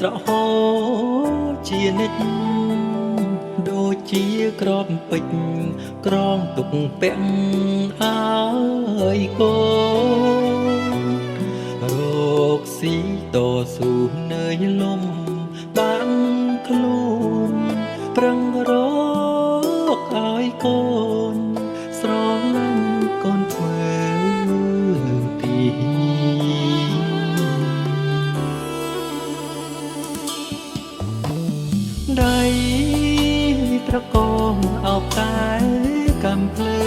ស្រហូតជានិច្ចដូចជាក្របពេជ្រក្រងទុកពាក់អើយកូនរកស៊ីតស៊ូនៅលំបាំងខ្លួនប្រឹងរកឲ្យកូនស្រឡាញ់កូនធ្វើទីដៃត្រកងអោបតែកំភ្លើ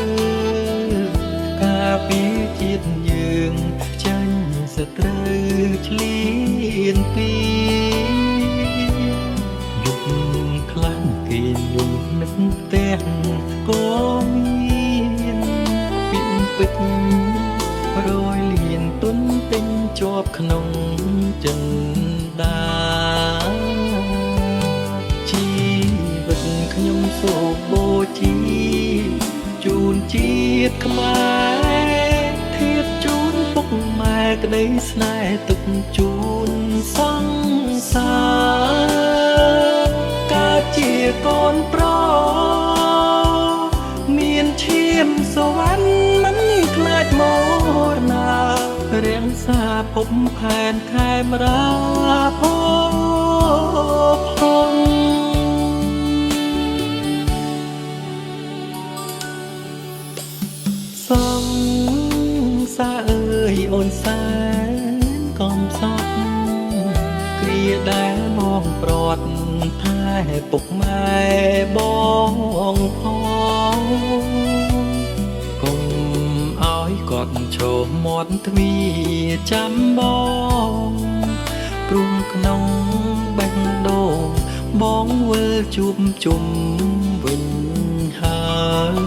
ការពារជាតិយើងចាញ់សត្រូវឆ្លៀនពីយប់ខ្លាំងគេយំនឹកផ្ទះក៏មានពីពេជ្ររយលៀនទុនទិញជាប់ក្នុងចិន្តាខ្ញុំសូមបូជាជូនជាតិខ្មែរធៀបជូនពុកម៉ែក្តីស្នេហ៍ទុកជូនសង្សារកើតជាកូនប្រុសមានឈាមសវណ្ណមិនខ្លាចមរណារាំងសាភពផែនខេមរាផងសង្សារអើយអូនសែនកំសត់គ្រាដែលមកព្រាត់ថែពុកម៉ែបងផងកុំឲ្យគាត់ឈោមមាត់ទ្វាចាំបងព្រំក្នុងបេះដូងបងវិលជួបជុំវិញហើយ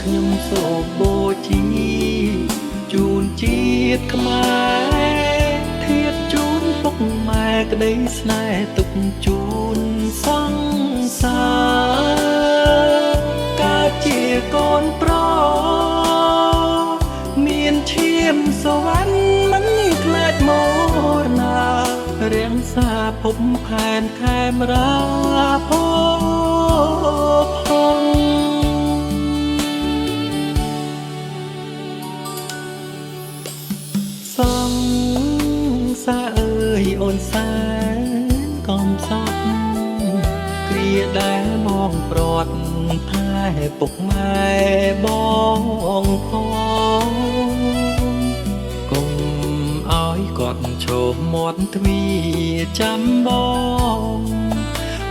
ខ្ញុំសូមបូជាជូនជាតិខ្មែរធៀបជូនពុកម៉ែក្តីស្នេហ៍ទុកជូនសង្សារកើតជាកូនប្រុសមានឈាមសវណ្ណមិនខ្លាចមរណារាំងសាភពផែនខេមរាផងសង្សារអើយអូនសែនកំសត់គ្រាដែលមកព្រាត់ថែពុកម៉ែបងផងកុំឲ្យគាត់ឈោមមាត់ទ្វាចាំបង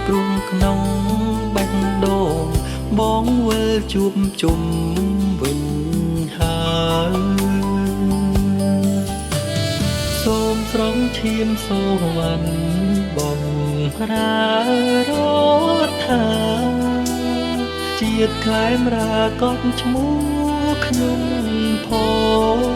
ព្រំក្នុងបេះដូងបងវិលជួបជុំវិញហើយសូមស្រង់ឈាមសូវណ្ណបងរារដ្ឋាជាតិខេមរាកត់ឈ្មោះខ្ញុំផង